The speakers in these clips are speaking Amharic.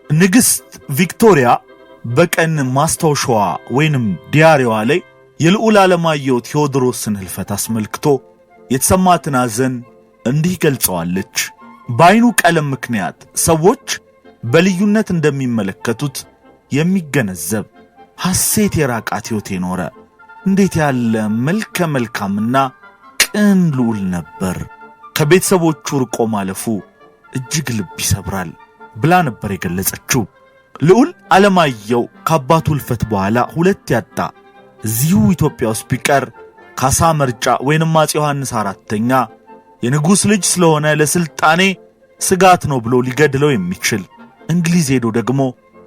ንግስት ቪክቶሪያ በቀን ማስታወሻዋ ወይንም ዲያሪዋ ላይ የልዑል ዓለማየሁ ቴዎድሮስን ህልፈት አስመልክቶ የተሰማትን ሐዘን እንዲህ ገልጸዋለች። በዓይኑ ቀለም ምክንያት ሰዎች በልዩነት እንደሚመለከቱት የሚገነዘብ ሐሴት የራቃት ሕይወት የኖረ እንዴት ያለ መልከ መልካምና ቅን ልዑል ነበር። ከቤተሰቦቹ ርቆ ማለፉ እጅግ ልብ ይሰብራል ብላ ነበር የገለጸችው። ልዑል ዓለማየሁ ከአባቱ ህልፈት በኋላ ሁለት ያጣ እዚሁ ኢትዮጵያ ውስጥ ቢቀር ካሳ መርጫ ወይንም አፄ ዮሐንስ አራተኛ የንጉሥ ልጅ ስለሆነ ለስልጣኔ ስጋት ነው ብሎ ሊገድለው የሚችል እንግሊዝ ሄዶ ደግሞ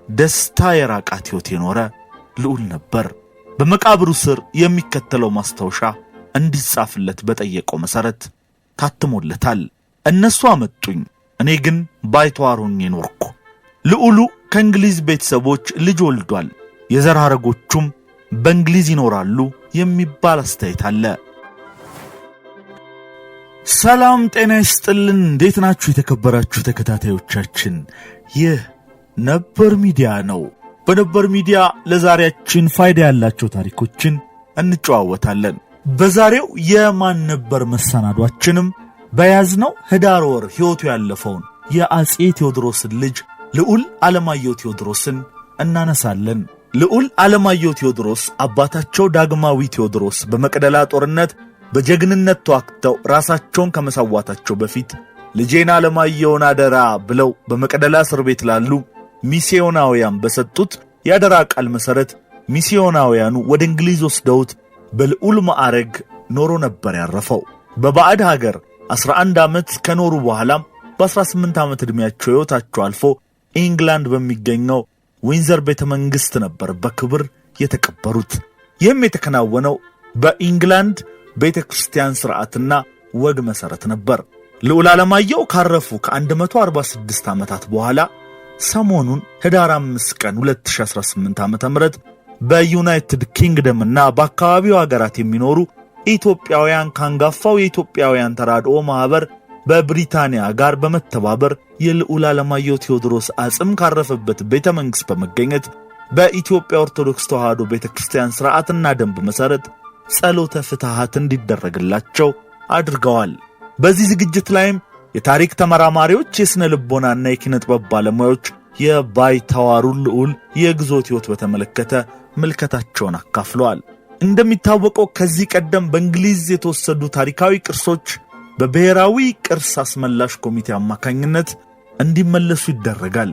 ደስታ የራቃት ሕይወት የኖረ ልዑል ነበር። በመቃብሩ ስር የሚከተለው ማስታወሻ እንዲጻፍለት በጠየቀው መሠረት ታትሞለታል። እነሱ አመጡኝ፣ እኔ ግን ባይተዋር ሆኜ ኖርኩ። ልዑሉ ከእንግሊዝ ቤተሰቦች ልጅ ወልዷል፣ የዘር ሐረጎቹም በእንግሊዝ ይኖራሉ የሚባል አስተያየት አለ። ሰላም ጤና ይስጥልን። እንዴት ናችሁ የተከበራችሁ ተከታታዮቻችን? ይህ ነበር ሚዲያ ነው። በነበር ሚዲያ ለዛሬያችን ፋይዳ ያላቸው ታሪኮችን እንጨዋወታለን። በዛሬው የማን ነበር መሰናዷችንም በያዝነው ህዳር ወር ሕይወቱ ያለፈውን የአፄ ቴዎድሮስን ልጅ ልዑል ዓለማየሁ ቴዎድሮስን እናነሳለን። ልዑል ዓለማየሁ ቴዎድሮስ አባታቸው ዳግማዊ ቴዎድሮስ በመቅደላ ጦርነት በጀግንነት ተዋግተው ራሳቸውን ከመሰዋታቸው በፊት ልጄን ዓለማየሁን አደራ ብለው በመቅደላ እስር ቤት ላሉ ሚስዮናውያን በሰጡት የአደራ ቃል መሠረት ሚስዮናውያኑ ወደ እንግሊዝ ወስደውት በልዑል ማዕረግ ኖሮ ነበር ያረፈው። በባዕድ ሀገር 11 ዓመት ከኖሩ በኋላም በ18 ዓመት ዕድሜያቸው ሕይወታቸው አልፎ ኢንግላንድ በሚገኘው ዊንዘር ቤተ መንግሥት ነበር በክብር የተቀበሩት። ይህም የተከናወነው በኢንግላንድ ቤተ ክርስቲያን ሥርዓትና ወግ መሠረት ነበር። ልዑል ዓለማየሁ ካረፉ ከ146 ዓመታት በኋላ ሰሞኑን ህዳር 5 ቀን 2018 ዓ.ም በዩናይትድ ኪንግደምና በአካባቢው አገራት የሚኖሩ ኢትዮጵያውያን ካንጋፋው የኢትዮጵያውያን ተራድኦ ማኅበር በብሪታንያ ጋር በመተባበር የልዑል ዓለማየሁ ቴዎድሮስ አጽም ካረፈበት ቤተ መንግሥት በመገኘት በኢትዮጵያ ኦርቶዶክስ ተዋሕዶ ቤተ ክርስቲያን ሥርዓትና ደንብ መሠረት ጸሎተ ፍትሐት እንዲደረግላቸው አድርገዋል። በዚህ ዝግጅት ላይም የታሪክ ተመራማሪዎች፣ የሥነ ልቦናና የኪነ ጥበብ ባለሙያዎች የባይተዋሩን ልዑል የግዞት ሕይወት በተመለከተ ምልከታቸውን አካፍለዋል። እንደሚታወቀው ከዚህ ቀደም በእንግሊዝ የተወሰዱ ታሪካዊ ቅርሶች በብሔራዊ ቅርስ አስመላሽ ኮሚቴ አማካኝነት እንዲመለሱ ይደረጋል።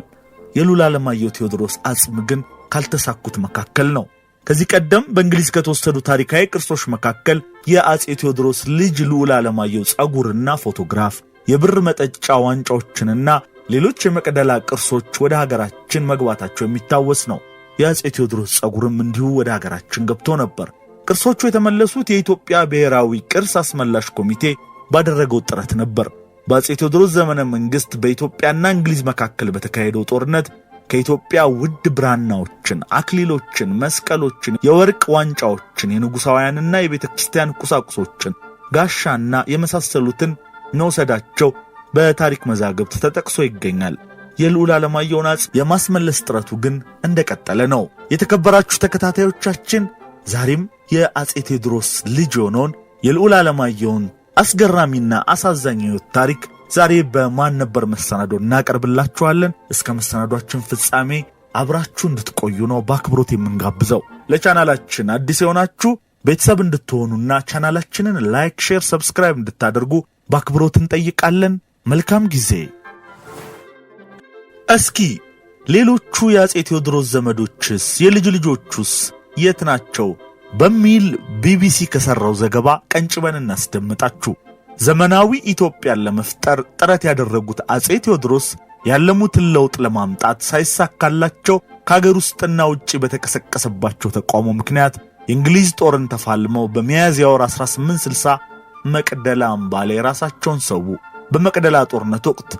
የልዑል ዓለማየሁ ቴዎድሮስ አጽም ግን ካልተሳኩት መካከል ነው። ከዚህ ቀደም በእንግሊዝ ከተወሰዱ ታሪካዊ ቅርሶች መካከል የአፄ ቴዎድሮስ ልጅ ልዑል ዓለማየሁ ጸጉርና ፎቶግራፍ፣ የብር መጠጫ ዋንጫዎችንና ሌሎች የመቅደላ ቅርሶች ወደ ሀገራችን መግባታቸው የሚታወስ ነው። የአፄ ቴዎድሮስ ጸጉርም እንዲሁ ወደ ሀገራችን ገብቶ ነበር። ቅርሶቹ የተመለሱት የኢትዮጵያ ብሔራዊ ቅርስ አስመላሽ ኮሚቴ ባደረገው ጥረት ነበር። በአፄ ቴዎድሮስ ዘመነ መንግሥት በኢትዮጵያና እንግሊዝ መካከል በተካሄደው ጦርነት ከኢትዮጵያ ውድ ብራናዎችን፣ አክሊሎችን፣ መስቀሎችን፣ የወርቅ ዋንጫዎችን፣ የንጉሣውያንና የቤተ ክርስቲያን ቁሳቁሶችን፣ ጋሻና የመሳሰሉትን መውሰዳቸው በታሪክ መዛግብት ተጠቅሶ ይገኛል። የልዑል ዓለማየሁን አጽም የማስመለስ ጥረቱ ግን እንደቀጠለ ነው። የተከበራችሁ ተከታታዮቻችን ዛሬም የአፄ ቴዎድሮስ ልጅ የሆነውን የልዑል ዓለማየሁን አስገራሚና አሳዛኝ ሕይወት ታሪክ ዛሬ በማን ነበር መሰናዶ እናቀርብላችኋለን። እስከ መሰናዷችን ፍጻሜ አብራችሁ እንድትቆዩ ነው በአክብሮት የምንጋብዘው። ለቻናላችን አዲስ የሆናችሁ ቤተሰብ እንድትሆኑና ቻናላችንን ላይክ፣ ሼር፣ ሰብስክራይብ እንድታደርጉ በአክብሮት እንጠይቃለን። መልካም ጊዜ። እስኪ ሌሎቹ የአፄ ቴዎድሮስ ዘመዶችስ የልጅ ልጆቹስ የት ናቸው በሚል ቢቢሲ ከሰራው ዘገባ ቀንጭበን እናስደምጣችሁ። ዘመናዊ ኢትዮጵያን ለመፍጠር ጥረት ያደረጉት አፄ ቴዎድሮስ ያለሙትን ለውጥ ለማምጣት ሳይሳካላቸው ከሀገር ውስጥና ውጪ በተቀሰቀሰባቸው ተቃውሞ ምክንያት የእንግሊዝ ጦርን ተፋልመው በሚያዝያ ወር 1860 መቅደላ አምባ ላይ ራሳቸውን ሰው። በመቅደላ ጦርነት ወቅት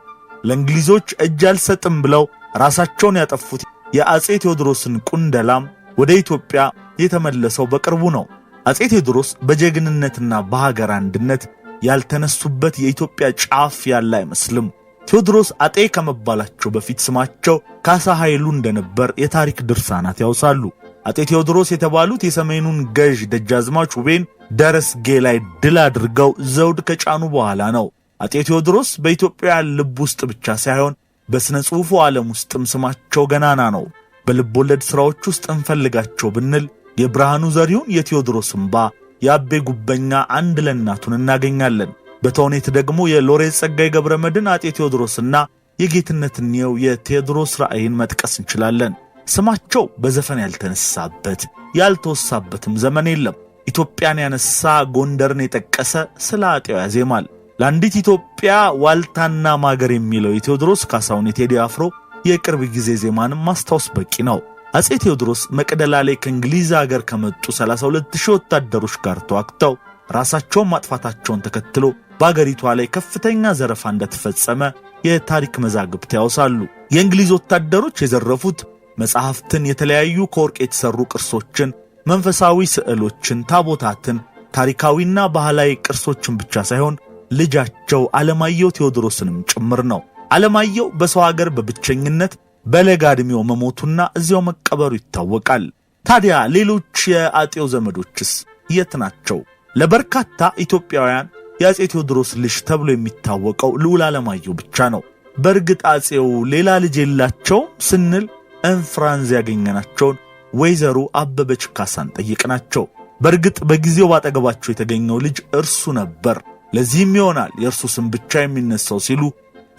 ለእንግሊዞች እጅ አልሰጥም ብለው ራሳቸውን ያጠፉት የአፄ ቴዎድሮስን ቁንደላም ወደ ኢትዮጵያ የተመለሰው በቅርቡ ነው። አፄ ቴዎድሮስ በጀግንነትና በሀገር አንድነት ያልተነሱበት የኢትዮጵያ ጫፍ ያለ አይመስልም። ቴዎድሮስ አጤ ከመባላቸው በፊት ስማቸው ካሳ ኃይሉ እንደነበር የታሪክ ድርሳናት ያውሳሉ። አጤ ቴዎድሮስ የተባሉት የሰሜኑን ገዥ ደጃዝማች ውቤን ደረስጌ ላይ ድል አድርገው ዘውድ ከጫኑ በኋላ ነው። አጤ ቴዎድሮስ በኢትዮጵያውያን ልብ ውስጥ ብቻ ሳይሆን በስነ ጽሑፉ ዓለም ውስጥም ስማቸው ገናና ነው። በልቦለድ ሥራዎች ውስጥ እንፈልጋቸው ብንል የብርሃኑ ዘሪሁን የቴዎድሮስ እምባ፣ የአቤ ጉበኛ አንድ ለእናቱን እናገኛለን። በተውኔት ደግሞ የሎሬት ጸጋዬ ገብረመድኅን አጤ ቴዎድሮስና የጌትነት እንየው የቴዎድሮስ ራእይን መጥቀስ እንችላለን። ስማቸው በዘፈን ያልተነሳበት ያልተወሳበትም ዘመን የለም። ኢትዮጵያን ያነሳ ጎንደርን የጠቀሰ ስለ አጤው ያዜማል። ለአንዲት ኢትዮጵያ ዋልታና ማገር የሚለው የቴዎድሮስ ካሳሁን የቴዲ አፍሮ የቅርብ ጊዜ ዜማንም ማስታወስ በቂ ነው። አጼ ቴዎድሮስ መቅደላ ላይ ከእንግሊዝ አገር ከመጡ 32,000 ወታደሮች ጋር ተዋግተው ራሳቸውን ማጥፋታቸውን ተከትሎ በአገሪቷ ላይ ከፍተኛ ዘረፋ እንደተፈጸመ የታሪክ መዛግብት ያወሳሉ። የእንግሊዝ ወታደሮች የዘረፉት መጻሕፍትን፣ የተለያዩ ከወርቅ የተሰሩ ቅርሶችን፣ መንፈሳዊ ስዕሎችን፣ ታቦታትን፣ ታሪካዊና ባህላዊ ቅርሶችን ብቻ ሳይሆን ልጃቸው ዓለማየሁ ቴዎድሮስንም ጭምር ነው። ዓለማየሁ በሰው ሀገር በብቸኝነት በለጋ ዕድሜው መሞቱና እዚያው መቀበሩ ይታወቃል። ታዲያ ሌሎች የአጤው ዘመዶችስ የት ናቸው? ለበርካታ ኢትዮጵያውያን የአጼ ቴዎድሮስ ልጅ ተብሎ የሚታወቀው ልዑል ዓለማየሁ ብቻ ነው። በእርግጥ አጼው ሌላ ልጅ የላቸውም ስንል እንፍራንዝ ያገኘናቸውን ወይዘሮ አበበች ካሳን ጠየቅናቸው። በእርግጥ በጊዜው ባጠገባቸው የተገኘው ልጅ እርሱ ነበር። ለዚህም ይሆናል የእርሱ ስም ብቻ የሚነሳው ሲሉ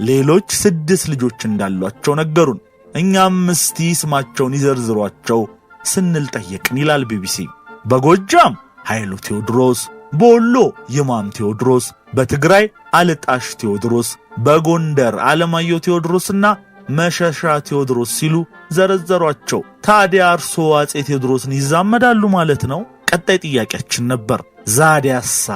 ሌሎች 6 ልጆች እንዳሏቸው ነገሩን። እኛም እስቲ ስማቸውን ይዘርዝሯቸው ስንል ጠየቅን ይላል ቢቢሲ። በጎጃም ኃይሉ ቴዎድሮስ፣ በወሎ ይማም ቴዎድሮስ፣ በትግራይ አልጣሽ ቴዎድሮስ፣ በጎንደር ዓለማየሁ ቴዎድሮስና መሸሻ ቴዎድሮስ ሲሉ ዘረዘሯቸው። ታዲያ እርሶ አጼ ቴዎድሮስን ይዛመዳሉ ማለት ነው? ቀጣይ ጥያቄያችን ነበር። ዛዲያሳ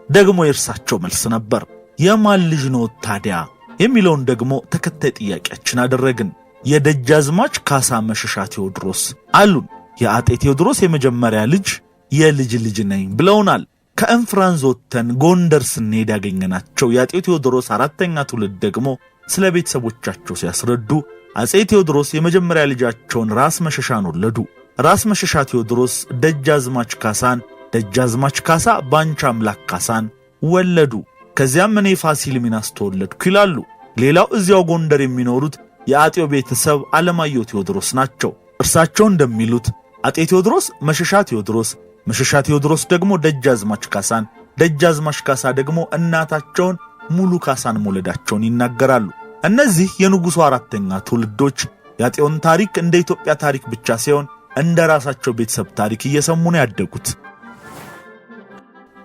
ደግሞ የእርሳቸው መልስ ነበር። የማን ልጅ ነው ታዲያ የሚለውን ደግሞ ተከታይ ጥያቄያችን አደረግን። የደጃዝማች ካሳ መሸሻ ቴዎድሮስ አሉን። የአጤ ቴዎድሮስ የመጀመሪያ ልጅ የልጅ ልጅ ነኝ ብለውናል። ከእንፍራንዝ ወጥተን ጎንደር ስንሄድ ያገኘናቸው የአጤ ቴዎድሮስ 4ኛ ትውልድ ደግሞ ስለ ቤተሰቦቻቸው ሲያስረዱ አጼ ቴዎድሮስ የመጀመሪያ ልጃቸውን ራስ መሸሻን ወለዱ። ራስ መሸሻ ቴዎድሮስ ደጃዝማች ካሳን፣ ደጃዝማች ካሳ ባንቻ አምላክ ካሳን ወለዱ። ከዚያም እኔ ፋሲል ሚናስ ተወለድኩ ይላሉ። ሌላው እዚያው ጎንደር የሚኖሩት የአጤው ቤተሰብ ዓለማየሁ ቴዎድሮስ ናቸው። እርሳቸው እንደሚሉት አጤ ቴዎድሮስ መሸሻ ቴዎድሮስ፣ መሸሻ ቴዎድሮስ ደግሞ ደጃዝማች ካሳን፣ ደጃዝማች ካሳ ደግሞ እናታቸውን ሙሉ ካሳን መውለዳቸውን ይናገራሉ። እነዚህ የንጉሡ 4ኛ ትውልዶች የአጤውን ታሪክ እንደ ኢትዮጵያ ታሪክ ብቻ ሳይሆን እንደ ራሳቸው ቤተሰብ ታሪክ እየሰሙ ነው ያደጉት።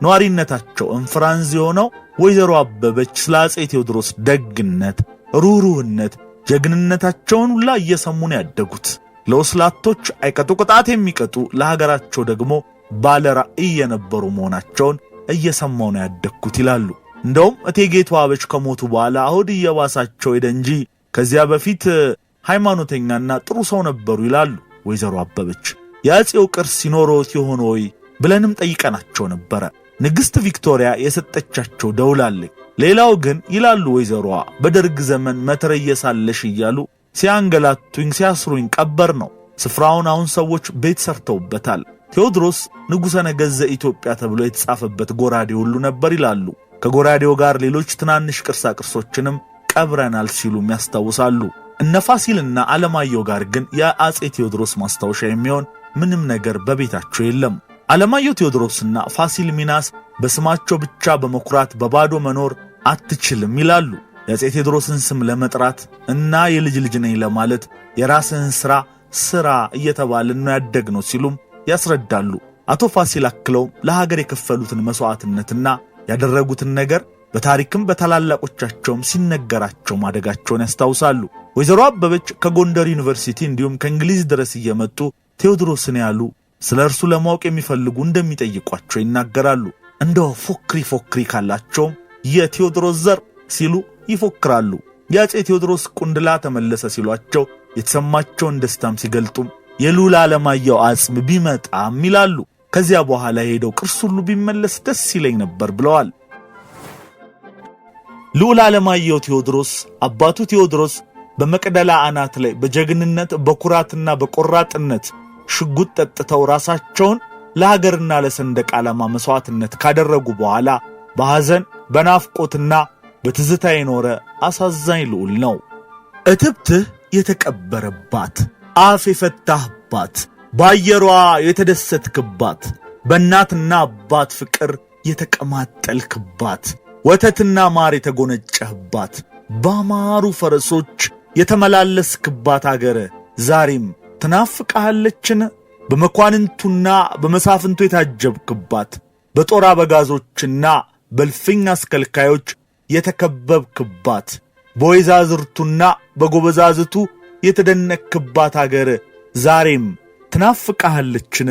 ነዋሪነታቸው እንፍራንዝ የሆነው ወይዘሮ አበበች ስለ አጼ ቴዎድሮስ ደግነት፣ ሩህሩህነት፣ ጀግንነታቸውን ሁላ እየሰሙ ነው ያደጉት። ለወስላቶች አይቀጡ ቅጣት የሚቀጡ ለሀገራቸው ደግሞ ባለ ራዕይ የነበሩ መሆናቸውን እየሰማው ነው ያደግኩት ይላሉ። እንደውም እቴጌ ተዋበች ከሞቱ በኋላ አሁን እየባሳቸው ሄደ እንጂ ከዚያ በፊት ሃይማኖተኛና ጥሩ ሰው ነበሩ ይላሉ ወይዘሮ አበበች። የአጼው ቅርስ ሲኖሮት ይሆን ወይ ብለንም ጠይቀናቸው ነበረ። ንግሥት ቪክቶሪያ የሰጠቻቸው ደውል አለ። ሌላው ግን ይላሉ ወይዘሮዋ በደርግ ዘመን መትረየስ አለሽ እያሉ ሲያንገላቱኝ ሲያስሩኝ ቀበር ነው። ስፍራውን አሁን ሰዎች ቤት ሰርተውበታል። ቴዎድሮስ ንጉሠ ነገሥት ዘኢትዮጵያ ተብሎ የተጻፈበት ጎራዴ ሁሉ ነበር ይላሉ። ከጎራዴው ጋር ሌሎች ትናንሽ ቅርሳ ቅርሶችንም ቀብረናል ሲሉም ያስታውሳሉ። እነ ፋሲልና ዓለማየሁ ጋር ግን የአጼ ቴዎድሮስ ማስታወሻ የሚሆን ምንም ነገር በቤታቸው የለም። ዓለማየሁ ቴዎድሮስና ፋሲል ሚናስ በስማቸው ብቻ በመኩራት በባዶ መኖር አትችልም ይላሉ። የአጼ ቴዎድሮስን ስም ለመጥራት እና የልጅ ልጅ ነኝ ለማለት የራስህን ሥራ እየተባልን ነው ያደግነው ሲሉም ያስረዳሉ። አቶ ፋሲል አክለውም ለሀገር የከፈሉትን መሥዋዕትነትና ያደረጉትን ነገር በታሪክም በታላላቆቻቸውም ሲነገራቸው ማደጋቸውን ያስታውሳሉ። ወይዘሮ አበበች ከጎንደር ዩኒቨርሲቲ እንዲሁም ከእንግሊዝ ድረስ እየመጡ ቴዎድሮስን ያሉ ስለ እርሱ ለማወቅ የሚፈልጉ እንደሚጠይቋቸው ይናገራሉ። እንደው ፎክሪ ካላቸውም የቴዎድሮስ ዘር ሲሉ ይፎክራሉ። የአጼ ቴዎድሮስ ቁንድላ ተመለሰ ሲሏቸው የተሰማቸውን ደስታም ሲገልጡም የልዑል ዓለማየሁ አጽም ቢመጣም ይላሉ። ከዚያ በኋላ ሄደው ቅርስ ሁሉ ቢመለስ ደስ ይለኝ ነበር ብለዋል። ልዑል ዓለማየሁ ቴዎድሮስ አባቱ ቴዎድሮስ በመቅደላ አናት ላይ በጀግንነት በኩራትና በቆራጥነት ሽጉጥ ጠጥተው ራሳቸውን ለሀገርና ለሰንደቅ ዓላማ መስዋዕትነት ካደረጉ በኋላ በሐዘን በናፍቆትና በትዝታ የኖረ አሳዛኝ ልዑል ነው። እትብትህ የተቀበረባት፣ አፍ የፈታህባት፣ በአየሯ የተደሰትክባት፣ በእናትና አባት ፍቅር የተቀማጠልክባት፣ ወተትና ማር የተጎነጨህባት፣ ባማሩ ፈረሶች የተመላለስክባት አገር ዛሬም ትናፍቃለችን? በመኳንንቱና በመሳፍንቱ የታጀብክባት፣ በጦር አበጋዞችና በልፍኝ አስከልካዮች የተከበብክባት፣ በወይዛዝርቱና በጎበዛዝቱ የተደነክባት አገር ዛሬም ትናፍቃለችን?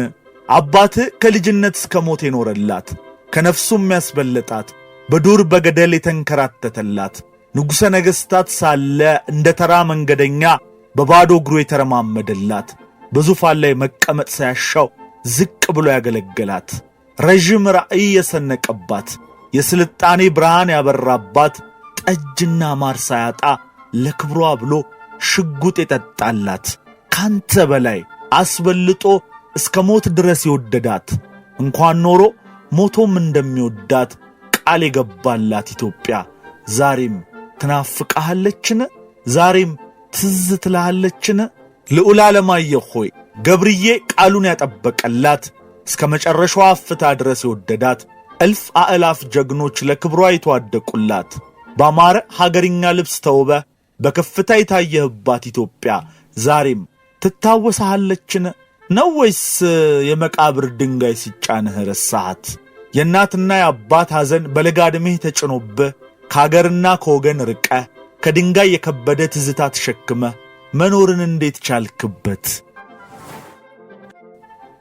አባትህ ከልጅነት እስከ ሞት የኖረላት፣ ከነፍሱም ያስበለጣት፣ በዱር በገደል የተንከራተተላት፣ ንጉሠ ነገሥታት ሳለ እንደ ተራ መንገደኛ በባዶ እግሩ የተረማመደላት፣ በዙፋን ላይ መቀመጥ ሳያሻው ዝቅ ብሎ ያገለገላት፣ ረዥም ራእይ የሰነቀባት፣ የስልጣኔ ብርሃን ያበራባት፣ ጠጅና ማር ሳያጣ ለክብሯ ብሎ ሽጉጥ የጠጣላት፣ ካንተ በላይ አስበልጦ እስከ ሞት ድረስ የወደዳት፣ እንኳን ኖሮ ሞቶም እንደሚወዳት ቃል የገባላት ኢትዮጵያ ዛሬም ትናፍቃለችን? ዛሬም ትዝ ትልሃለችን? ልዑል ዓለማየሁ ሆይ ገብርዬ ቃሉን ያጠበቀላት፣ እስከ መጨረሻዋ አፍታ ድረስ የወደዳት፣ እልፍ አእላፍ ጀግኖች ለክብሯ የተዋደቁላት፣ ባማረ ሀገርኛ ልብስ ተውበ በከፍታ የታየህባት ኢትዮጵያ ዛሬም ትታወሳለችን? ነው ወይስ የመቃብር ድንጋይ ሲጫንህ ረሳሃት? የእናትና የአባት ሐዘን በለጋ ዕድሜህ ተጭኖብህ ከአገርና ከወገን ርቀ ከድንጋይ የከበደ ትዝታ ተሸክመ መኖርን እንዴት ቻልክበት?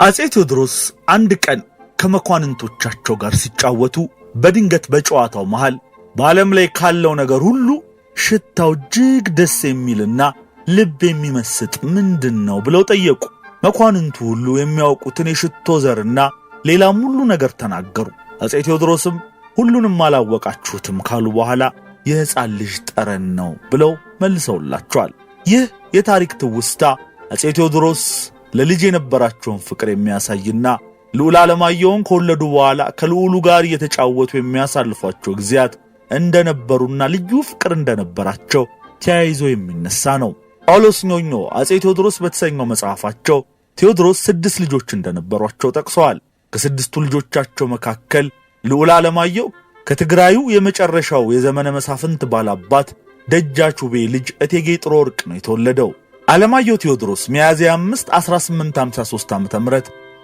አፄ ቴዎድሮስ አንድ ቀን ከመኳንንቶቻቸው ጋር ሲጫወቱ በድንገት በጨዋታው መሃል በዓለም ላይ ካለው ነገር ሁሉ ሽታው እጅግ ደስ የሚልና ልብ የሚመስጥ ምንድን ነው ብለው ጠየቁ። መኳንንቱ ሁሉ የሚያውቁትን የሽቶ ዘርና ሌላም ሁሉ ነገር ተናገሩ። አፄ ቴዎድሮስም ሁሉንም አላወቃችሁትም ካሉ በኋላ የሕፃን ልጅ ጠረን ነው ብለው መልሰውላቸዋል። ይህ የታሪክ ትውስታ አፄ ቴዎድሮስ ለልጅ የነበራቸውን ፍቅር የሚያሳይና ልዑል ዓለማየሁን ከወለዱ በኋላ ከልዑሉ ጋር እየተጫወቱ የሚያሳልፏቸው ጊዜያት እንደነበሩና ልዩ ፍቅር እንደነበራቸው ተያይዞ የሚነሳ ነው። ጳውሎስ ኞኞ አፄ ቴዎድሮስ በተሰኘው መጽሐፋቸው ቴዎድሮስ 6 ልጆች እንደነበሯቸው ጠቅሰዋል። ከ6ቱ ልጆቻቸው መካከል ልዑል ዓለማየሁ ከትግራዩ የመጨረሻው የዘመነ መሳፍንት ባላባት ደጃች ውቤ ልጅ እቴጌ ጥሩ ወርቅ ነው የተወለደው። ዓለማየሁ ቴዎድሮስ ሚያዝያ 5 1853 ዓ.ም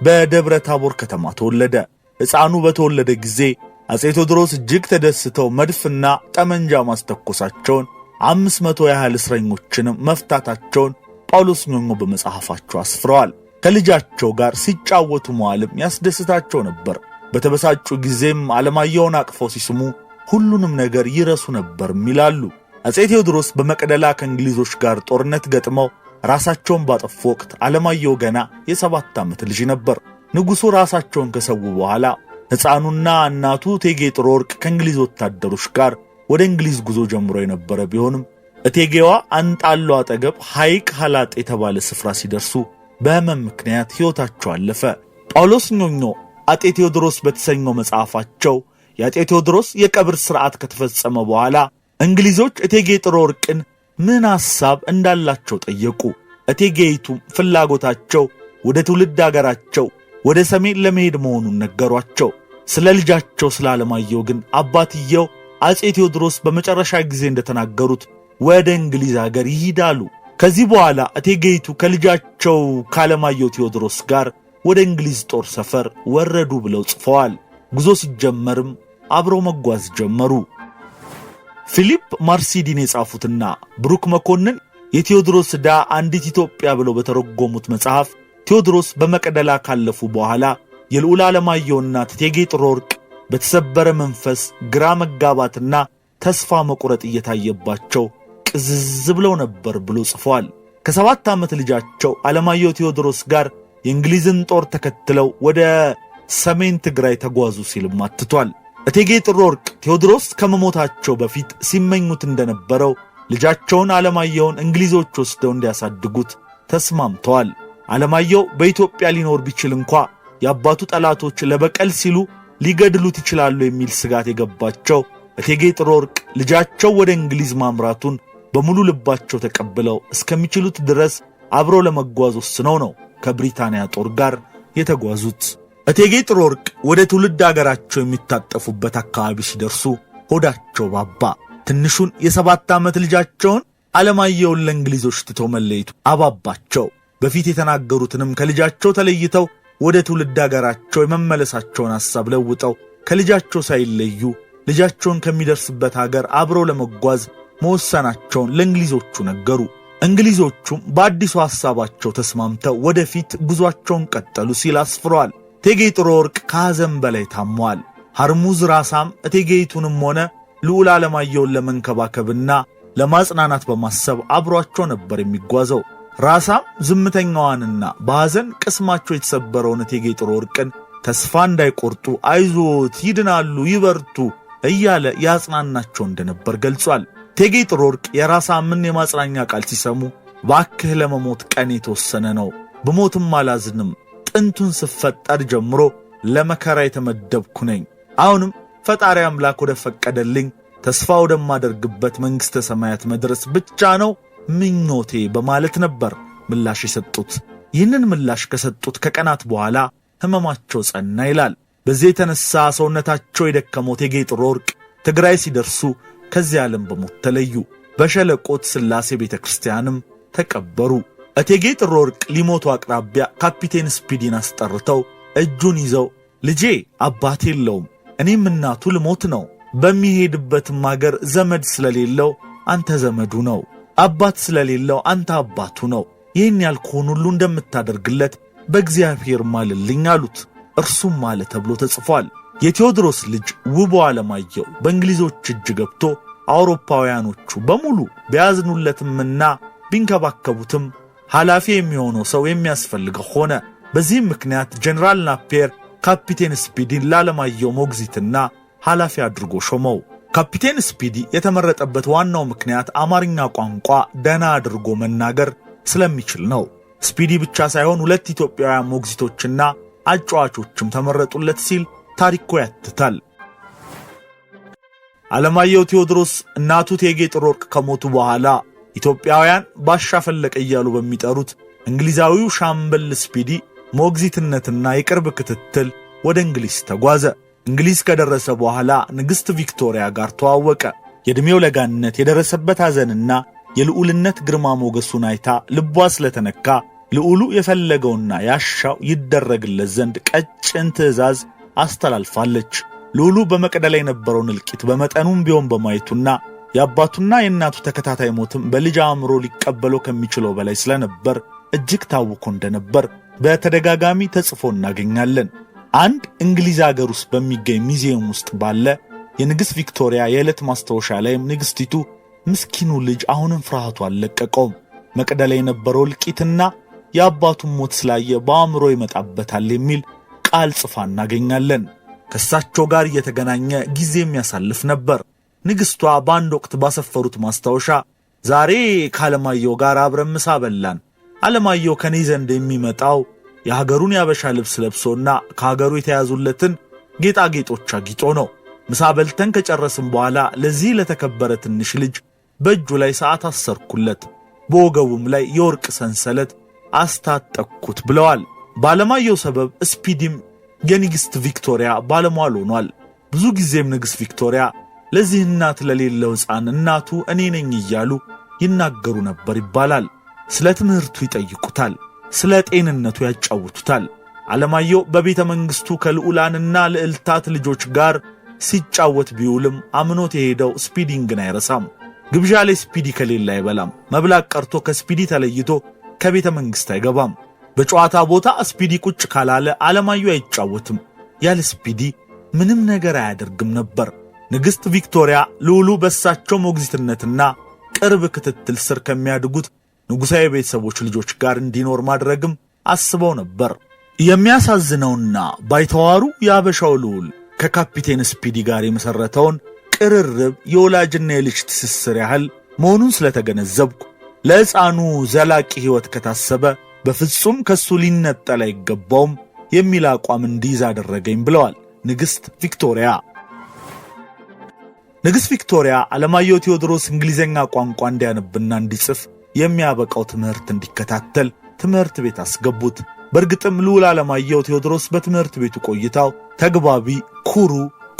በደብረ ታቦር ከተማ ተወለደ። ሕፃኑ በተወለደ ጊዜ አፄ ቴዎድሮስ እጅግ ተደስተው መድፍና ጠመንጃ ማስተኮሳቸውን 500 ያህል እስረኞችንም መፍታታቸውን ጳውሎስ ኞኞ በመጽሐፋቸው አስፍረዋል። ከልጃቸው ጋር ሲጫወቱ መዋልም ያስደስታቸው ነበር። በተበሳጩ ጊዜም ዓለማየሁን አቅፈው ሲስሙ ሁሉንም ነገር ይረሱ ነበር ይላሉ። አፄ ቴዎድሮስ በመቅደላ ከእንግሊዞች ጋር ጦርነት ገጥመው ራሳቸውን ባጠፉ ወቅት ዓለማየሁ ገና የ7 ዓመት ልጅ ነበር። ንጉሡ ራሳቸውን ከሰዉ በኋላ ሕፃኑና እናቱ እቴጌ ጥሩ ወርቅ ከእንግሊዝ ወታደሮች ጋር ወደ እንግሊዝ ጉዞ ጀምሮ የነበረ ቢሆንም እቴጌዋ አንጣሎ አጠገብ ሐይቅ ሐላጥ የተባለ ስፍራ ሲደርሱ በሕመም ምክንያት ሕይወታቸው አለፈ። ጳውሎስ ኞኞ አጤ ቴዎድሮስ በተሰኘው መጽሐፋቸው የአጤ ቴዎድሮስ የቀብር ሥርዓት ከተፈጸመ በኋላ እንግሊዞች እቴጌ ጥሩ ወርቅን ምን ሐሳብ እንዳላቸው ጠየቁ። እቴጌይቱም ፍላጎታቸው ወደ ትውልድ አገራቸው ወደ ሰሜን ለመሄድ መሆኑን ነገሯቸው። ስለ ልጃቸው ስለ ዓለማየሁ ግን አባትየው አፄ ቴዎድሮስ በመጨረሻ ጊዜ እንደተናገሩት ወደ እንግሊዝ አገር ይሄዳሉ። ከዚህ በኋላ እቴጌይቱ ከልጃቸው ከዓለማየሁ ቴዎድሮስ ጋር ወደ እንግሊዝ ጦር ሰፈር ወረዱ ብለው ጽፈዋል። ጉዞ ሲጀመርም አብረው መጓዝ ጀመሩ። ፊሊፕ ማርሲዲን የጻፉትና ብሩክ መኮንን የቴዎድሮስ ዕዳ አንዲት ኢትዮጵያ ብለው በተረጎሙት መጽሐፍ ቴዎድሮስ በመቅደላ ካለፉ በኋላ የልዑል ዓለማየሁ እናት እቴጌ ጥሩ ወርቅ በተሰበረ መንፈስ ግራ መጋባትና ተስፋ መቁረጥ እየታየባቸው ቅዝዝ ብለው ነበር ብሎ ጽፈዋል። ከ7 ዓመት ልጃቸው ዓለማየሁ ቴዎድሮስ ጋር የእንግሊዝን ጦር ተከትለው ወደ ሰሜን ትግራይ ተጓዙ ሲልም አትቷል። እቴጌ ጥሩወርቅ ቴዎድሮስ ከመሞታቸው በፊት ሲመኙት እንደነበረው ልጃቸውን ዓለማየሁን እንግሊዞች ወስደው እንዲያሳድጉት ተስማምተዋል። ዓለማየሁ በኢትዮጵያ ሊኖር ቢችል እንኳ የአባቱ ጠላቶች ለበቀል ሲሉ ሊገድሉት ይችላሉ የሚል ስጋት የገባቸው እቴጌ ጥሩወርቅ ልጃቸው ወደ እንግሊዝ ማምራቱን በሙሉ ልባቸው ተቀብለው እስከሚችሉት ድረስ አብረው ለመጓዝ ወስነው ነው ከብሪታንያ ጦር ጋር የተጓዙት። እቴጌ ጥሩወርቅ ወደ ትውልድ አገራቸው የሚታጠፉበት አካባቢ ሲደርሱ ሆዳቸው ባባ። ትንሹን የ7 ዓመት ልጃቸውን ዓለማየሁን ለእንግሊዞች ትተው መለየቱ አባባቸው። በፊት የተናገሩትንም ከልጃቸው ተለይተው ወደ ትውልድ አገራቸው የመመለሳቸውን ሐሳብ ለውጠው ከልጃቸው ሳይለዩ ልጃቸውን ከሚደርስበት ሀገር አብረው ለመጓዝ መወሰናቸውን ለእንግሊዞቹ ነገሩ። እንግሊዞቹም በአዲሱ ሐሳባቸው ተስማምተው ወደፊት ጉዟቸውን ቀጠሉ ሲል አስፍሯል። እቴጌ ጥሩወርቅ ከሐዘን በላይ ታመዋል። ሐርሙዝ ራሳም እቴጌይቱንም ሆነ ልዑል ዓለማየሁን ለመንከባከብና ለማጽናናት በማሰብ አብሯቸው ነበር የሚጓዘው። ራሳም ዝምተኛዋንና በሐዘን ቅስማቸው የተሰበረውን እቴጌ ጥሩወርቅን ተስፋ እንዳይቆርጡ አይዞት፣ ይድናሉ፣ ይበርቱ እያለ ያጽናናቸው እንደነበር ገልጿል። እቴጌ ጥሩወርቅ የራሳምን የማጽናኛ ቃል ሲሰሙ ባክህ ለመሞት ቀን የተወሰነ ነው፣ ብሞትም አላዝንም፣ ጥንቱን ስፈጠር ጀምሮ ለመከራ የተመደብኩ ነኝ፣ አሁንም ፈጣሪ አምላክ ወደ ፈቀደልኝ ተስፋ ወደማደርግበት መንግሥተ ሰማያት መድረስ ብቻ ነው ምኞቴ በማለት ነበር ምላሽ የሰጡት። ይህንን ምላሽ ከሰጡት ከቀናት በኋላ ሕመማቸው ጸና ይላል። በዚህ የተነሳ ሰውነታቸው የደከመው እቴጌ ጥሩወርቅ ትግራይ ሲደርሱ ከዚህ ዓለም በሞት ተለዩ። በሸለቆት ሥላሴ ቤተ ክርስቲያንም ተቀበሩ። እቴጌ ጥሩወርቅ ሊሞቱ አቅራቢያ ካፒቴን ስፒዲን አስጠርተው እጁን ይዘው ልጄ አባት የለውም፣ እኔም እናቱ ልሞት ነው፣ በሚሄድበትም አገር ዘመድ ስለሌለው አንተ ዘመዱ ነው፣ አባት ስለሌለው አንተ አባቱ ነው፣ ይህን ያልኩህን ሁሉ እንደምታደርግለት በእግዚአብሔር ማልልኝ አሉት። እርሱም ማለ ተብሎ ተጽፏል። የቴዎድሮስ ልጅ ውቦ ዓለማየሁ በእንግሊዞች እጅ ገብቶ አውሮፓውያኖቹ በሙሉ ቢያዝኑለትምና ቢንከባከቡትም ኃላፊ የሚሆነው ሰው የሚያስፈልገው ሆነ። በዚህም ምክንያት ጀነራል ናፒየር ካፒቴን ስፒዲን ለዓለማየሁ ሞግዚትና ኃላፊ አድርጎ ሾመው። ካፒቴን ስፒዲ የተመረጠበት ዋናው ምክንያት አማርኛ ቋንቋ ደህና አድርጎ መናገር ስለሚችል ነው። ስፒዲ ብቻ ሳይሆን 2 ኢትዮጵያውያን ሞግዚቶችና አጫዋቾችም ተመረጡለት ሲል ታሪኩ ያትታል። ዓለማየሁ ቴዎድሮስ እናቱ እቴጌ ጥሩወርቅ ከሞቱ በኋላ ኢትዮጵያውያን ባሻ ፈለቀ እያሉ በሚጠሩት እንግሊዛዊው ሻምበል ስፒዲ ሞግዚትነትና የቅርብ ክትትል ወደ እንግሊዝ ተጓዘ። እንግሊዝ ከደረሰ በኋላ ንግሥት ቪክቶሪያ ጋር ተዋወቀ። የዕድሜው ለጋነት የደረሰበት ሐዘንና የልዑልነት ግርማ ሞገሱን አይታ ልቧ ስለተነካ ልዑሉ የፈለገውና ያሻው ይደረግለት ዘንድ ቀጭን ትእዛዝ አስተላልፋለች። ልዑሉ በመቅደላ የነበረውን እልቂት በመጠኑም ቢሆን በማየቱና የአባቱና የእናቱ ተከታታይ ሞትም በልጅ አእምሮ ሊቀበለው ከሚችለው በላይ ስለነበር እጅግ ታውኮ እንደነበር በተደጋጋሚ ተጽፎ እናገኛለን። አንድ እንግሊዝ አገር ውስጥ በሚገኝ ሙዚየም ውስጥ ባለ የንግሥት ቪክቶሪያ የዕለት ማስታወሻ ላይም ንግሥቲቱ ምስኪኑ ልጅ አሁንም ፍርሃቱ አልለቀቀውም፣ መቅደላ የነበረው እልቂትና የአባቱን ሞት ስላየ በአእምሮ ይመጣበታል የሚል ቃል ጽፋ እናገኛለን። ከእሳቸው ጋር እየተገናኘ ጊዜ የሚያሳልፍ ነበር። ንግሥቷ በአንድ ወቅት ባሰፈሩት ማስታወሻ ዛሬ ከዓለማየሁ ጋር አብረን ምሳ በላን። ዓለማየሁ ከኔ ዘንድ የሚመጣው የሀገሩን ያበሻ ልብስ ለብሶና ከሀገሩ የተያዙለትን ጌጣጌጦች አጊጦ ነው። ምሳ በልተን ከጨረስን በኋላ ለዚህ ለተከበረ ትንሽ ልጅ በእጁ ላይ ሰዓት አሰርኩለት፣ በወገቡም ላይ የወርቅ ሰንሰለት አስታጠቅኩት ብለዋል። በዓለማየሁ ሰበብ ስፒዲም የንግሥት ቪክቶሪያ ባለሟል ሆኗል። ብዙ ጊዜም ንግሥት ቪክቶሪያ ለዚህ እናት ለሌለው ሕፃን እናቱ እኔ ነኝ እያሉ ይናገሩ ነበር ይባላል። ስለ ትምህርቱ ይጠይቁታል፣ ስለ ጤንነቱ ያጫውቱታል። ዓለማየሁ በቤተ መንግሥቱ ከልዑላንና ልዕልታት ልጆች ጋር ሲጫወት ቢውልም አምኖት የሄደው ስፒዲን ግን አይረሳም። ግብዣ ላይ ስፒዲ ከሌለ አይበላም። መብላቅ ቀርቶ ከስፒዲ ተለይቶ ከቤተ መንግሥት አይገባም። በጨዋታ ቦታ ስፒዲ ቁጭ ካላለ ዓለማየሁ አይጫወትም። ያለ ስፒዲ ምንም ነገር አያደርግም ነበር። ንግሥት ቪክቶሪያ ልዑሉ በእሳቸው ሞግዚትነትና ቅርብ ክትትል ስር ከሚያድጉት ንጉሣዊ ቤተሰቦች ልጆች ጋር እንዲኖር ማድረግም አስበው ነበር። የሚያሳዝነውና ባይተዋሩ የአበሻው ልዑል ከካፒቴን ስፒዲ ጋር የመሰረተውን ቅርርብ የወላጅና የልጅ ትስስር ያህል መሆኑን ስለተገነዘብኩ ለሕፃኑ ዘላቂ ሕይወት ከታሰበ በፍጹም ከሱ ሊነጠል አይገባውም የሚል አቋም እንዲይዝ አደረገኝ ብለዋል ንግሥት ቪክቶሪያ። ንግሥት ቪክቶሪያ አለማየሁ ቴዎድሮስ እንግሊዘኛ ቋንቋ እንዲያነብና እንዲጽፍ የሚያበቃው ትምህርት እንዲከታተል ትምህርት ቤት አስገቡት። በእርግጥም ልዑል አለማየሁ ቴዎድሮስ በትምህርት ቤቱ ቆይታው ተግባቢ፣ ኩሩ፣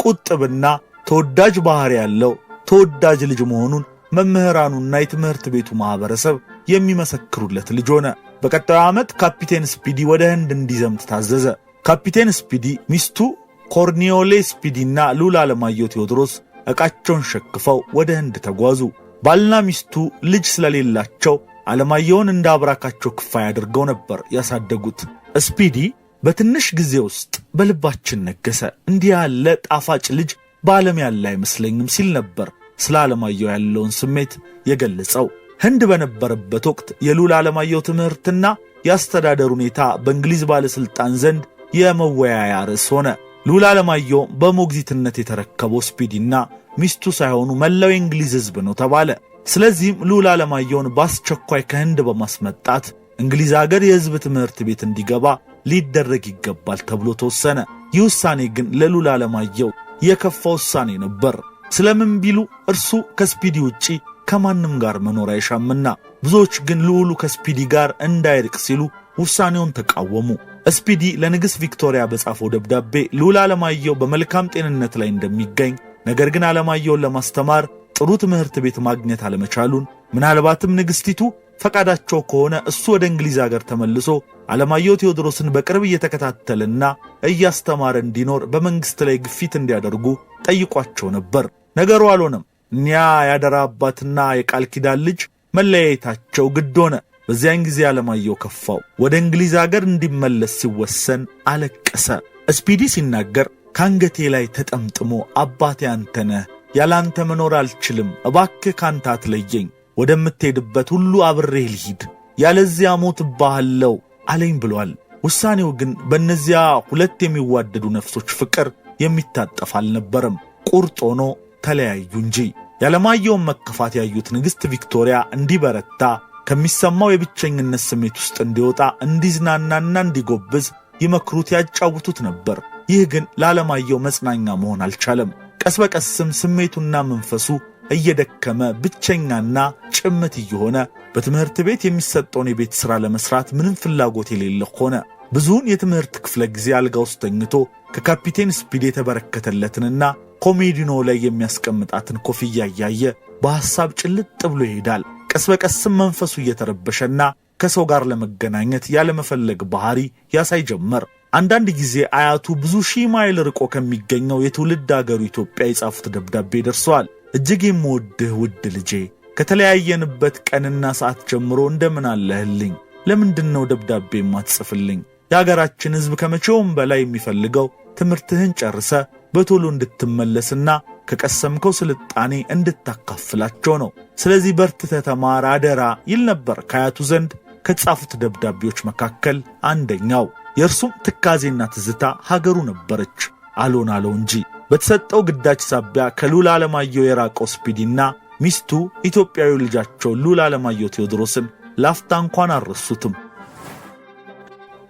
ቁጥብና ተወዳጅ ባህሪ ያለው ተወዳጅ ልጅ መሆኑን መምህራኑና የትምህርት ቤቱ ማህበረሰብ የሚመሰክሩለት ልጅ ሆነ። በቀጣዩ ዓመት ካፒቴን ስፒዲ ወደ ህንድ እንዲዘምት ታዘዘ። ካፒቴን ስፒዲ፣ ሚስቱ ኮርኒዮሌ ስፒዲና ልዑል አለማየሁ ቴዎድሮስ ዕቃቸውን ሸክፈው ወደ ህንድ ተጓዙ። ባልና ሚስቱ ልጅ ስለሌላቸው አለማየሁን እንደ አብራካቸው ክፋይ አድርገው ነበር ያሳደጉት። ስፒዲ በትንሽ ጊዜ ውስጥ በልባችን ነገሰ፣ እንዲህ ያለ ጣፋጭ ልጅ በዓለም ያለ አይመስለኝም ሲል ነበር ስለ አለማየሁ ያለውን ስሜት የገለጸው። ህንድ በነበረበት ወቅት የልዑል አለማየሁ ትምህርትና የአስተዳደር ሁኔታ በእንግሊዝ ባለሥልጣን ዘንድ የመወያያ ርዕስ ሆነ። ልዑል አለማየሁ በሞግዚትነት የተረከበው ስፒዲና ሚስቱ ሳይሆኑ መላው የእንግሊዝ ሕዝብ ነው ተባለ። ስለዚህም ልዑል አለማየሁን በአስቸኳይ ከህንድ በማስመጣት እንግሊዝ አገር የሕዝብ ትምህርት ቤት እንዲገባ ሊደረግ ይገባል ተብሎ ተወሰነ። ይህ ውሳኔ ግን ለልዑል አለማየሁ የከፋ ውሳኔ ነበር። ስለምን ቢሉ እርሱ ከስፒዲ ውጪ ከማንም ጋር መኖር አይሻምና። ብዙዎች ግን ልዑሉ ከስፒዲ ጋር እንዳይርቅ ሲሉ ውሳኔውን ተቃወሙ። ስፒዲ ለንግሥት ቪክቶሪያ በጻፈው ደብዳቤ ልዑል አለማየሁ በመልካም ጤንነት ላይ እንደሚገኝ፣ ነገር ግን አለማየሁን ለማስተማር ጥሩ ትምህርት ቤት ማግኘት አለመቻሉን፣ ምናልባትም ንግሥቲቱ ፈቃዳቸው ከሆነ እሱ ወደ እንግሊዝ አገር ተመልሶ አለማየሁ ቴዎድሮስን በቅርብ እየተከታተለና እያስተማረ እንዲኖር በመንግሥት ላይ ግፊት እንዲያደርጉ ጠይቋቸው ነበር። ነገሩ አልሆነም። እኒያ ያደራ አባትና የቃል ኪዳን ልጅ መለያየታቸው ግድ ሆነ። በዚያን ጊዜ አለማየሁ ከፋው። ወደ እንግሊዝ አገር እንዲመለስ ሲወሰን አለቀሰ። ስፒዲ ሲናገር ካንገቴ ላይ ተጠምጥሞ አባቴ አንተ ነህ፣ ያላንተ መኖር አልችልም፣ እባክህ ካንተ አትለየኝ፣ ወደምትሄድበት ሁሉ አብሬህ ልሂድ፣ ያለዚያ ሞትብሃለሁ አለኝ ብሏል። ውሳኔው ግን በእነዚያ ሁለት የሚዋደዱ ነፍሶች ፍቅር የሚታጠፍ አልነበረም። ቁርጥ ሆኖ ተለያዩ እንጂ። ያለማየሁን መከፋት ያዩት ንግሥት ቪክቶሪያ እንዲበረታ፣ ከሚሰማው የብቸኝነት ስሜት ውስጥ እንዲወጣ፣ እንዲዝናናና እንዲጎብዝ ይመክሩት ያጫውቱት ነበር። ይህ ግን ለዓለማየሁ መጽናኛ መሆን አልቻለም። ቀስ በቀስም ስሜቱና መንፈሱ እየደከመ ብቸኛና ጭምት እየሆነ በትምህርት ቤት የሚሰጠውን የቤት ሥራ ለመስራት ምንም ፍላጎት የሌለ ሆነ። ብዙውን የትምህርት ክፍለ ጊዜ አልጋ ውስጥ ተኝቶ ከካፒቴን ስፒዲ የተበረከተለትንና ኮሜዲኖ ላይ የሚያስቀምጣትን ኮፍያ እያየ በሐሳብ ጭልጥ ብሎ ይሄዳል። ቀስ በቀስም መንፈሱ እየተረበሸና ከሰው ጋር ለመገናኘት ያለመፈለግ ባህሪ ያሳይ ጀመር። አንዳንድ ጊዜ አያቱ ብዙ ሺህ ማይል ርቆ ከሚገኘው የትውልድ አገሩ ኢትዮጵያ የጻፉት ደብዳቤ ደርሰዋል። እጅግ የምወድህ ውድ ልጄ፣ ከተለያየንበት ቀንና ሰዓት ጀምሮ እንደምን አለህልኝ? ለምንድነው ደብዳቤ የማትጽፍልኝ? የአገራችን ሕዝብ ከመቼውም በላይ የሚፈልገው ትምህርትህን ጨርሰ በቶሎ እንድትመለስና ከቀሰምከው ስልጣኔ እንድታካፍላቸው ነው። ስለዚህ በርትተህ ተማር አደራ ይል ነበር ከአያቱ ዘንድ ከተጻፉት ደብዳቤዎች መካከል አንደኛው። የእርሱም ትካዜና ትዝታ ሀገሩ ነበረች። አልሆን አለው እንጂ በተሰጠው ግዳጅ ሳቢያ ከልዑል አለማየሁ የራቀው ስፒዲና ሚስቱ ኢትዮጵያዊ ልጃቸው ልዑል አለማየሁ ቴዎድሮስን ላፍታ እንኳን አልረሱትም።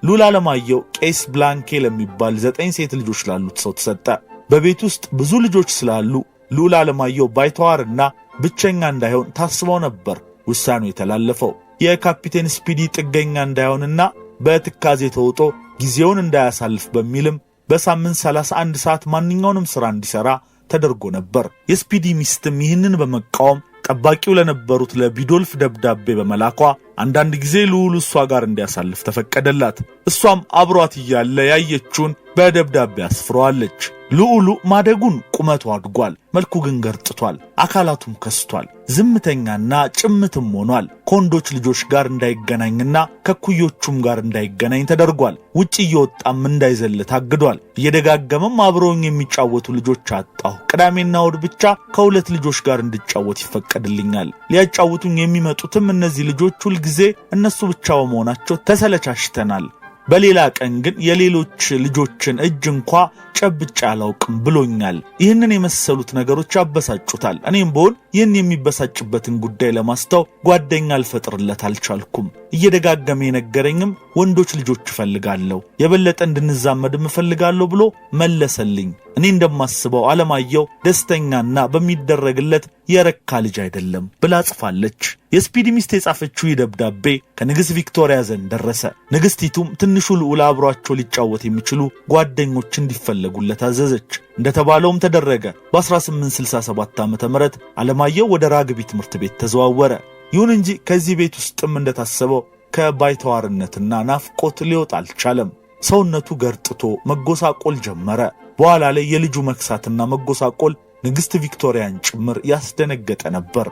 ልዑል አለማየሁ ቄስ ብላንኬ ለሚባል 9 ሴት ልጆች ላሉት ሰው ተሰጠ። በቤት ውስጥ ብዙ ልጆች ስላሉ ልዑል አለማየሁ ባይተዋርና ብቸኛ እንዳይሆን ታስበው ነበር ውሳኔው የተላለፈው። የካፒቴን ስፒዲ ጥገኛ እንዳይሆንና በትካዜ ተውጦ ጊዜውን እንዳያሳልፍ በሚልም በሳምንት 31 ሰዓት ማንኛውንም ሥራ እንዲሠራ ተደርጎ ነበር። የስፒዲ ሚስትም ይህንን በመቃወም ጠባቂው ለነበሩት ለቢዶልፍ ደብዳቤ በመላኳ አንዳንድ ጊዜ ልዑሉ እሷ ጋር እንዲያሳልፍ ተፈቀደላት። እሷም አብሯት እያለ ያየችውን በደብዳቤ አስፍረዋለች። ልዑሉ ማደጉን ቁመቱ አድጓል፣ መልኩ ግን ገርጥቷል፣ አካላቱም ከስቷል፣ ዝምተኛና ጭምትም ሆኗል። ከወንዶች ልጆች ጋር እንዳይገናኝና ከኩዮቹም ጋር እንዳይገናኝ ተደርጓል። ውጭ እየወጣም እንዳይዘል ታግዷል። እየደጋገመም አብረውኝ የሚጫወቱ ልጆች አጣሁ። ቅዳሜና እሑድ ብቻ ከ2 ልጆች ጋር እንድጫወት ይፈቀድልኛል። ሊያጫውቱኝ የሚመጡትም እነዚህ ልጆች ሁልጊዜ እነሱ ብቻ በመሆናቸው ተሰለቻሽተናል በሌላ ቀን ግን የሌሎች ልጆችን እጅ እንኳ ጨብጬ አላውቅም ብሎኛል። ይህንን የመሰሉት ነገሮች ያበሳጩታል። እኔም ብሆን ይህን የሚበሳጭበትን ጉዳይ ለማስተው ጓደኛ አልፈጥርለት አልቻልኩም። እየደጋገመ የነገረኝም ወንዶች ልጆች እፈልጋለሁ፣ የበለጠ እንድንዛመድም እፈልጋለሁ ብሎ መለሰልኝ። እኔ እንደማስበው አለማየሁ ደስተኛና በሚደረግለት የረካ ልጅ አይደለም ብላ ጽፋለች። የስፒዲ ሚስት የጻፈችው ደብዳቤ ከንግሥት ቪክቶሪያ ዘንድ ደረሰ። ንግሥቲቱም ትንሹ ልዑል አብሯቸው ሊጫወት የሚችሉ ጓደኞች እንዲፈለጉለት አዘዘች። እንደተባለውም ተደረገ። በ1867 ዓ.ም አለማየሁ ወደ ራግቢ ትምህርት ቤት ተዘዋወረ። ይሁን እንጂ ከዚህ ቤት ውስጥም እንደታሰበው ከባይተዋርነትና ናፍቆት ሊወጣ አልቻለም። ሰውነቱ ገርጥቶ መጎሳቆል ጀመረ። በኋላ ላይ የልጁ መክሳትና መጎሳቆል ንግሥት ቪክቶሪያን ጭምር ያስደነገጠ ነበር።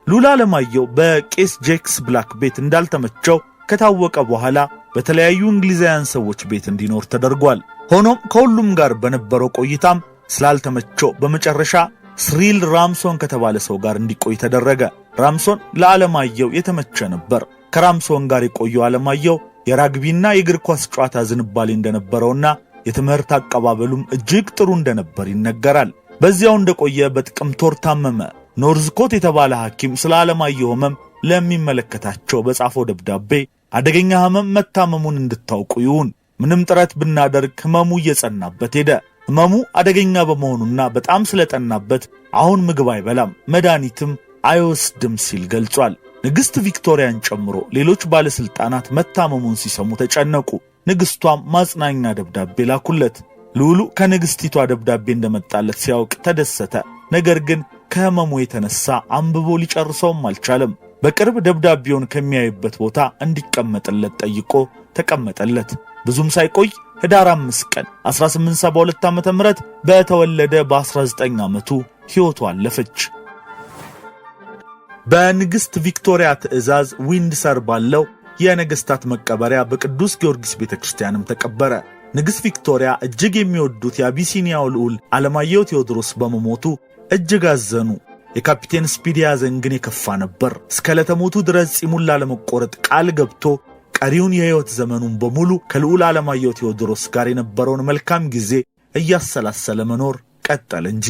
ልዑል አለማየሁ በቄስ ጄክስ ብላክ ቤት እንዳልተመቸው ከታወቀ በኋላ በተለያዩ እንግሊዛውያን ሰዎች ቤት እንዲኖር ተደርጓል። ሆኖም ከሁሉም ጋር በነበረው ቆይታም ስላልተመቸው በመጨረሻ ስሪል ራምሶን ከተባለ ሰው ጋር እንዲቆይ ተደረገ። ራምሶን ለአለማየሁ የተመቸ ነበር። ከራምሶን ጋር የቆየው አለማየሁ የራግቢና የእግር ኳስ ጨዋታ ዝንባሌ እንደነበረውና የትምህርት አቀባበሉም እጅግ ጥሩ እንደነበር ይነገራል። በዚያው እንደቆየ በጥቅምት ወር ታመመ። ኖርዝኮት የተባለ ሐኪም ስለ አለማየሁ ሕመም ለሚመለከታቸው በጻፈው ደብዳቤ አደገኛ ሕመም መታመሙን እንድታውቁ ይሁን፣ ምንም ጥረት ብናደርግ ሕመሙ እየጸናበት ሄደ። ሕመሙ አደገኛ በመሆኑና በጣም ስለጠናበት አሁን ምግብ አይበላም፣ መድኃኒትም አይወስድም ሲል ገልጿል። ንግሥት ቪክቶሪያን ጨምሮ ሌሎች ባለሥልጣናት መታመሙን ሲሰሙ ተጨነቁ። ንግሥቷም ማጽናኛ ደብዳቤ ላኩለት። ልዑሉ ከንግሥቲቷ ደብዳቤ እንደመጣለት ሲያውቅ ተደሰተ። ነገር ግን ከሕመሙ የተነሳ አንብቦ ሊጨርሰውም አልቻለም። በቅርብ ደብዳቤውን ከሚያይበት ቦታ እንዲቀመጥለት ጠይቆ ተቀመጠለት። ብዙም ሳይቆይ ህዳር 5 ቀን 1872 ዓ.ም በተወለደ በ19 ዓመቱ ሕይወቱ አለፈች። በንግሥት ቪክቶሪያ ትእዛዝ ዊንድሰር ባለው የነገሥታት መቀበሪያ በቅዱስ ጊዮርጊስ ቤተክርስቲያንም ተቀበረ። ንግሥት ቪክቶሪያ እጅግ የሚወዱት የአቢሲኒያው ልዑል አለማየሁ ቴዎድሮስ በመሞቱ እጅግ አዘኑ። የካፒቴን ስፒዲ ሐዘን ግን የከፋ ነበር። እስከ ለተሞቱ ድረስ ጺሙን ላለመቆረጥ ቃል ገብቶ ቀሪውን የሕይወት ዘመኑን በሙሉ ከልዑል አለማየሁ ቴዎድሮስ ጋር የነበረውን መልካም ጊዜ እያሰላሰለ መኖር ቀጠለ እንጂ።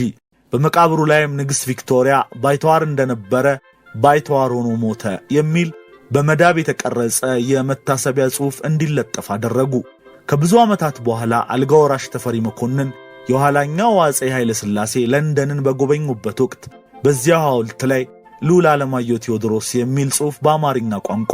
በመቃብሩ ላይም ንግሥት ቪክቶሪያ ባይተዋር እንደነበረ ባይተዋር ሆኖ ሞተ የሚል በመዳብ የተቀረጸ የመታሰቢያ ጽሑፍ እንዲለጠፍ አደረጉ። ከብዙ ዓመታት በኋላ አልጋ ወራሽ ተፈሪ መኮንን የኋላኛው አፄ ኃይለ ሥላሴ ለንደንን በጎበኙበት ወቅት በዚያ ሐውልት ላይ ልዑል አለማየሁ ቴዎድሮስ የሚል ጽሑፍ በአማርኛ ቋንቋ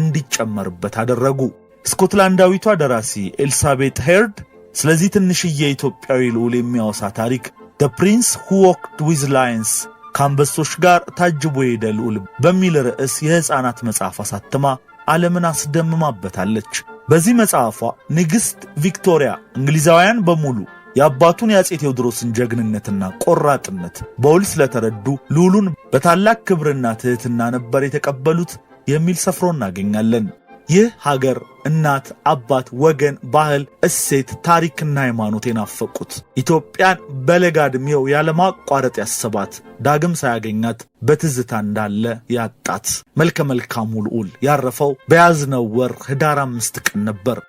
እንዲጨመርበት አደረጉ። ስኮትላንዳዊቷ ደራሲ ኤልሳቤት ሄርድ ስለዚህ ትንሽዬ ኢትዮጵያዊ ልዑል የሚያወሳ ታሪክ The Prince Who Walked with Lions ከአንበሶች ጋር ታጅቦ የሄደ ልዑል በሚል ርዕስ የሕፃናት መጽሐፍ አሳትማ ዓለምን አስደምማበታለች። በዚህ መጽሐፏ ንግሥት ቪክቶሪያ እንግሊዛውያን በሙሉ የአባቱን የአፄ ቴዎድሮስን ጀግንነትና ቆራጥነት በውል ስለተረዱ ልዑሉን በታላቅ ክብርና ትሕትና ነበር የተቀበሉት የሚል ሰፍሮ እናገኛለን። ይህ ሀገር፣ እናት፣ አባት፣ ወገን፣ ባህል፣ እሴት፣ ታሪክና ሃይማኖት የናፈቁት ኢትዮጵያን በለጋ ዕድሜው ያለማቋረጥ ያሰባት ዳግም ሳያገኛት በትዝታ እንዳለ ያጣት መልከ መልካሙ ልዑል ያረፈው በያዝነው ወር ህዳር 5 ቀን ነበር።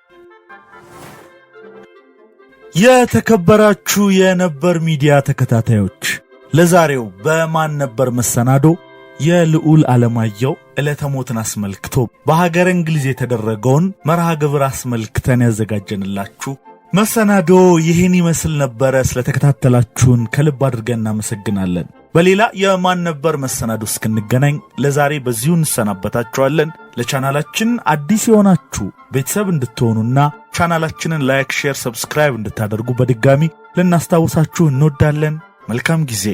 የተከበራችሁ የነበር ሚዲያ ተከታታዮች ለዛሬው በማን ነበር መሰናዶ የልዑል አለማየሁ ዕለተ ሞትን አስመልክቶ በሀገር እንግሊዝ የተደረገውን መርሃ ግብር አስመልክተን ያዘጋጀንላችሁ መሰናዶ ይህን ይመስል ነበረ። ስለተከታተላችሁን ከልብ አድርገን እናመሰግናለን። በሌላ የማን ነበር መሰናዶ እስክንገናኝ ለዛሬ በዚሁ እንሰናበታችኋለን። ለቻናላችን አዲስ የሆናችሁ ቤተሰብ እንድትሆኑና ቻናላችንን ላይክ፣ ሼር፣ ሰብስክራይብ እንድታደርጉ በድጋሚ ልናስታውሳችሁ እንወዳለን። መልካም ጊዜ።